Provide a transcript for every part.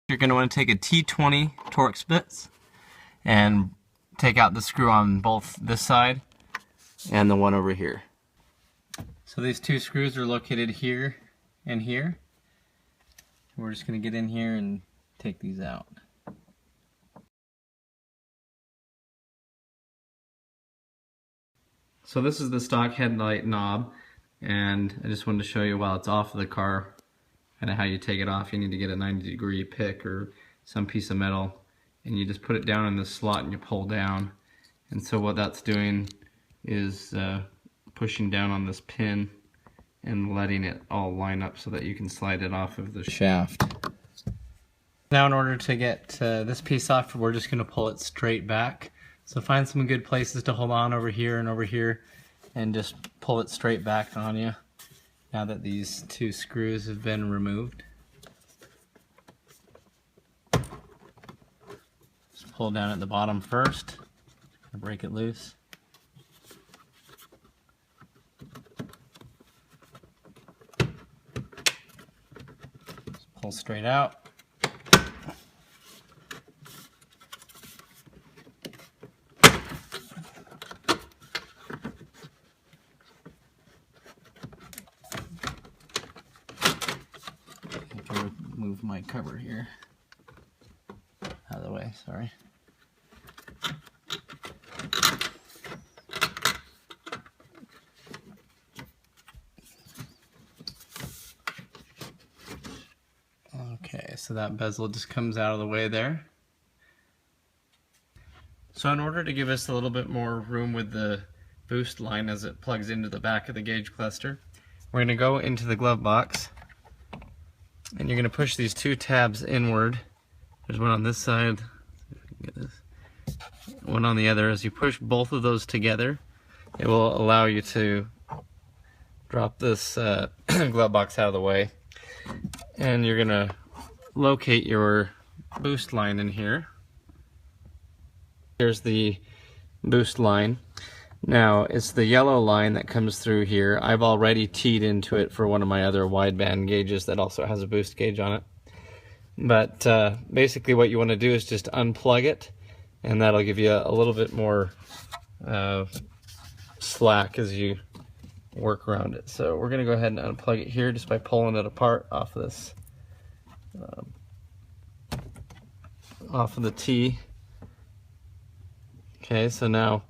You're going to want to take a T20 Torx bits and take out the screw on both this side and the one over here. So these two screws are located here and here. We're just going to get in here and take these out. So this is the stock headlight knob, and I just wanted to show you while it's off of the car kind of how you take it off. You need to get a 90-degree pick or some piece of metal, and you just put it down in this slot and you pull down. And so what that's doing is pushing down on this pin and letting it all line up so that you can slide it off of the shaft. Now in order to get this piece off, we're just going to pull it straight back. So find some good places to hold on over here and just pull it straight back on you now that these two screws have been removed. Just pull down at the bottom first, break it loose. Just pull straight out. Move my cover here out of the way, sorry. Okay, so that bezel just comes out of the way there. So in order to give us a little bit more room with the boost line as it plugs into the back of the gauge cluster, we're going to go into the glove box. And you're going to push these two tabs inward. There's one on this side, one on the other. As you push both of those together, it will allow you to drop this glove box out of the way. And you're going to locate your boost line in here. Here's the boost line. Now, it's the yellow line that comes through here. I've already teed into it for one of my other wideband gauges that also has a boost gauge on it. But basically what you want to do is just unplug it, and that'll give you a little bit more slack as you work around it. So we're going to go ahead and unplug it here just by pulling it apart off this, off of the T. Okay, so now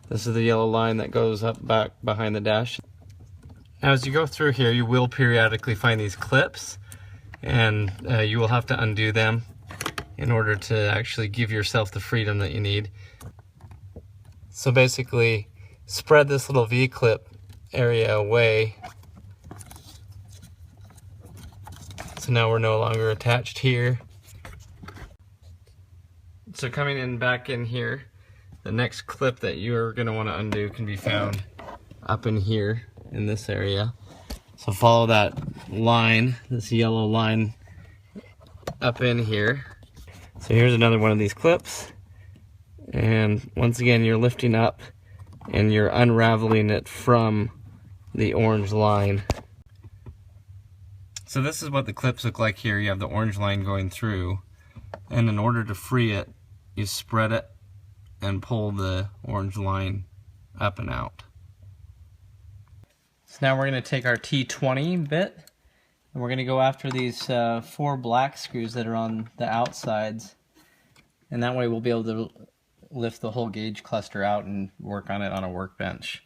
this is the yellow line that goes up back behind the dash. Now as you go through here, you will periodically find these clips, and you will have to undo them in order to actually give yourself the freedom that you need. So basically, spread this little V-clip area away. So now we're no longer attached here. So coming in back in here, the next clip that you're going to want to undo can be found up in here in this area. So follow that line, this yellow line up in here. So here's another one of these clips. And once again, you're lifting up and you're unraveling it from the orange line. So this is what the clips look like here. You have the orange line going through, and in order to free it, you spread it and pull the orange line up and out. So now we're going to take our T20 bit and we're going to go after these 4 black screws that are on the outsides, and that way we'll be able to lift the whole gauge cluster out and work on it on a workbench.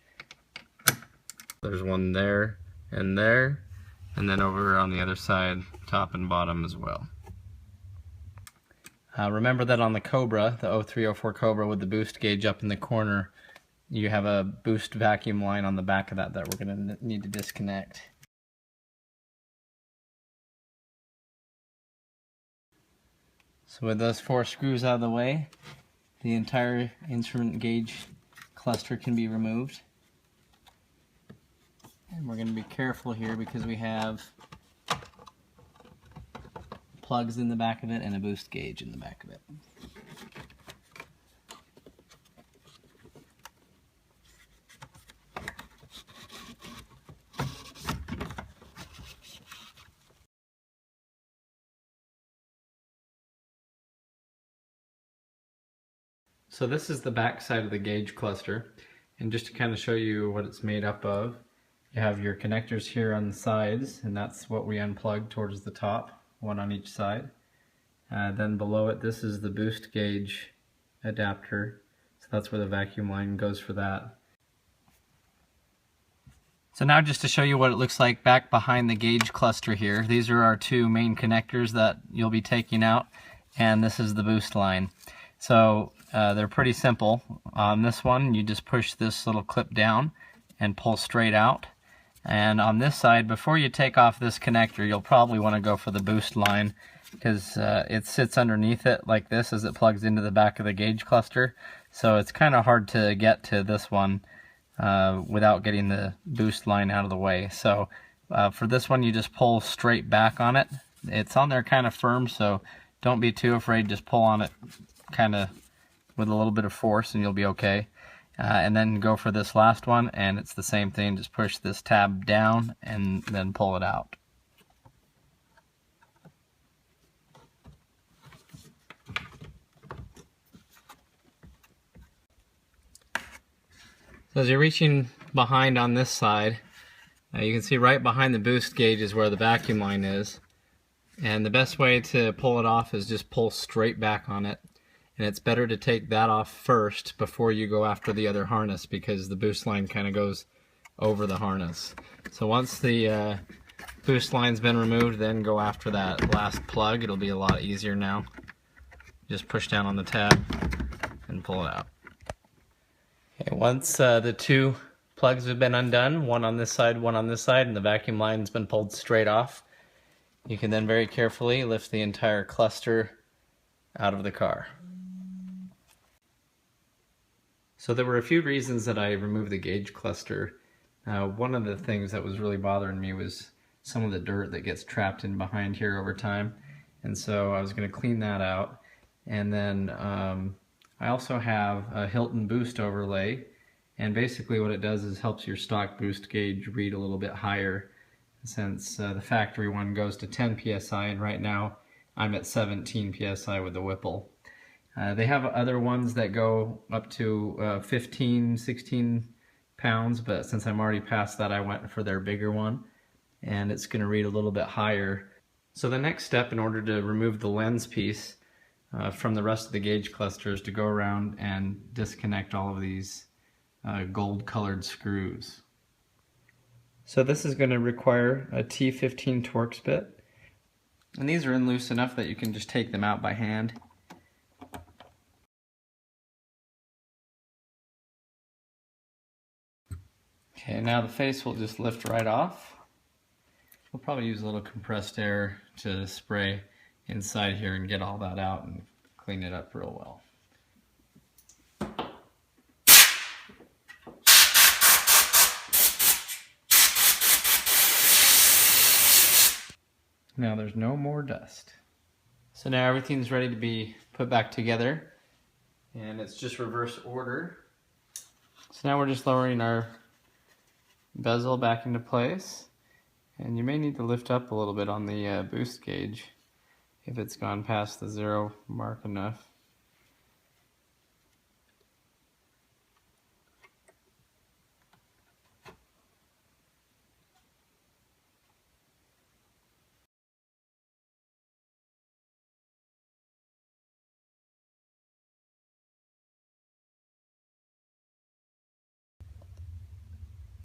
There's one there, and then over on the other side, top and bottom as well. Remember that on the Cobra, the 0304 Cobra with the boost gauge up in the corner, you have a boost vacuum line on the back of that we're going to need to disconnect. So with those 4 screws out of the way, the entire instrument gauge cluster can be removed. And we're going to be careful here because we have plugs in the back of it and a boost gauge in the back of it. So this is the back side of the gauge cluster, and just to kind of show you what it's made up of, you have your connectors here on the sides, and that's what we unplugged towards the top, one on each side. Then below it, this is the boost gauge adapter, so that's where the vacuum line goes for that. So now just to show you what it looks like back behind the gauge cluster here, these are our two main connectors that you'll be taking out, and this is the boost line. So they're pretty simple. On this one, you just push this little clip down and pull straight out. And on this side, before you take off this connector, you'll probably want to go for the boost line, because it sits underneath it like this as it plugs into the back of the gauge cluster. So it's kind of hard to get to this one without getting the boost line out of the way. So for this one, you just pull straight back on it. It's on there kind of firm, so don't be too afraid. Just pull on it kind of with a little bit of force and you'll be okay. And then go for this last one, and it's the same thing. Just push this tab down and then pull it out. So as you're reaching behind on this side, you can see right behind the boost gauge is where the vacuum line is. And the best way to pull it off is just pull straight back on it. And it's better to take that off first before you go after the other harness, because the boost line kind of goes over the harness. So once the boost line's been removed, then go after that last plug. It'll be a lot easier now. Just push down on the tab and pull it out. Okay, once the two plugs have been undone, one on this side, one on this side, and the vacuum line's been pulled straight off, you can then very carefully lift the entire cluster out of the car. So there were a few reasons that I removed the gauge cluster. One of the things that was really bothering me was some of the dirt that gets trapped in behind here over time, and so I was going to clean that out. And then I also have a Hilton boost overlay, and basically what it does is helps your stock boost gauge read a little bit higher, since the factory one goes to 10 psi, and right now I'm at 17 psi with the Whipple. They have other ones that go up to 15, 16 pounds, but since I'm already past that, I went for their bigger one, and it's going to read a little bit higher. So the next step in order to remove the lens piece from the rest of the gauge cluster is to go around and disconnect all of these gold colored screws. So this is going to require a T15 Torx bit, and these are in loose enough that you can just take them out by hand. Okay, now the face will just lift right off. We'll probably use a little compressed air to spray inside here and get all that out and clean it up real well. Now there's no more dust. So now everything's ready to be put back together, and it's just reverse order. So now we're just lowering our bezel back into place, and you may need to lift up a little bit on the boost gauge if it's gone past the 0 mark enough.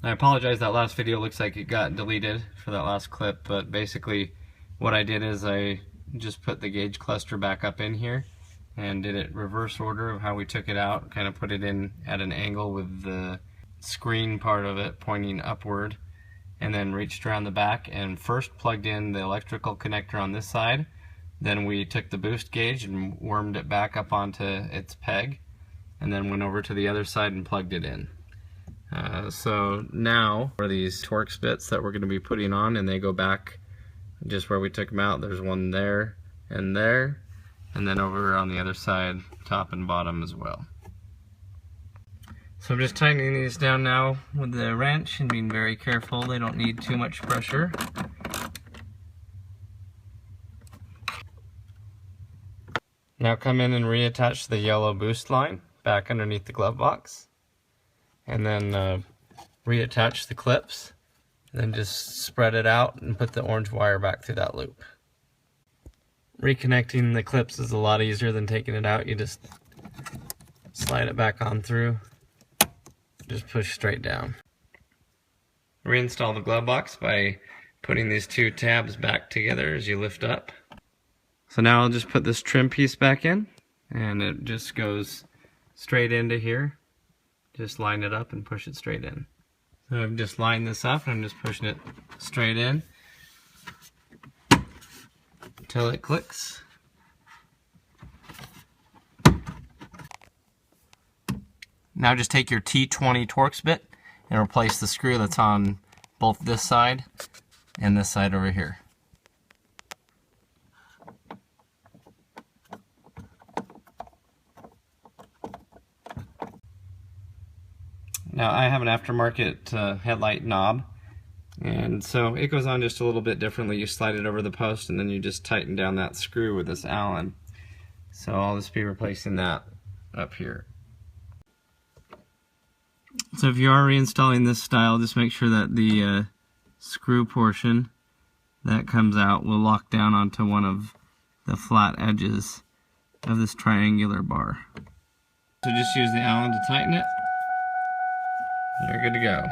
I apologize, that last video looks like it got deleted for that last clip, but basically what I did is I just put the gauge cluster back up in here and did it reverse order of how we took it out, kind of put it in at an angle with the screen part of it pointing upward, and then reached around the back and first plugged in the electrical connector on this side. Then we took the boost gauge and wormed it back up onto its peg, and then went over to the other side and plugged it in. So now for these Torx bits that we're going to be putting on, and they go back just where we took them out. There's one there, and then over on the other side, top and bottom as well. So I'm just tightening these down now with the wrench and being very careful. They don't need too much pressure. Now come in and reattach the yellow boost line back underneath the glove box, and then reattach the clips, and then just spread it out and put the orange wire back through that loop. Reconnecting the clips is a lot easier than taking it out. You just slide it back on through, just push straight down. Reinstall the glove box by putting these two tabs back together as you lift up. So now I'll just put this trim piece back in, and it just goes straight into here. Just line it up and push it straight in. So I've just lined this up and I'm just pushing it straight in until it clicks. Now just take your T20 Torx bit and replace the screw that's on both this side and this side over here. Now I have an aftermarket headlight knob, and so it goes on just a little bit differently. You slide it over the post and then you just tighten down that screw with this Allen. So I'll just be replacing that up here. So if you are reinstalling this style, just make sure that the screw portion that comes out will lock down onto one of the flat edges of this triangular bar. So just use the Allen to tighten it. You're good to go.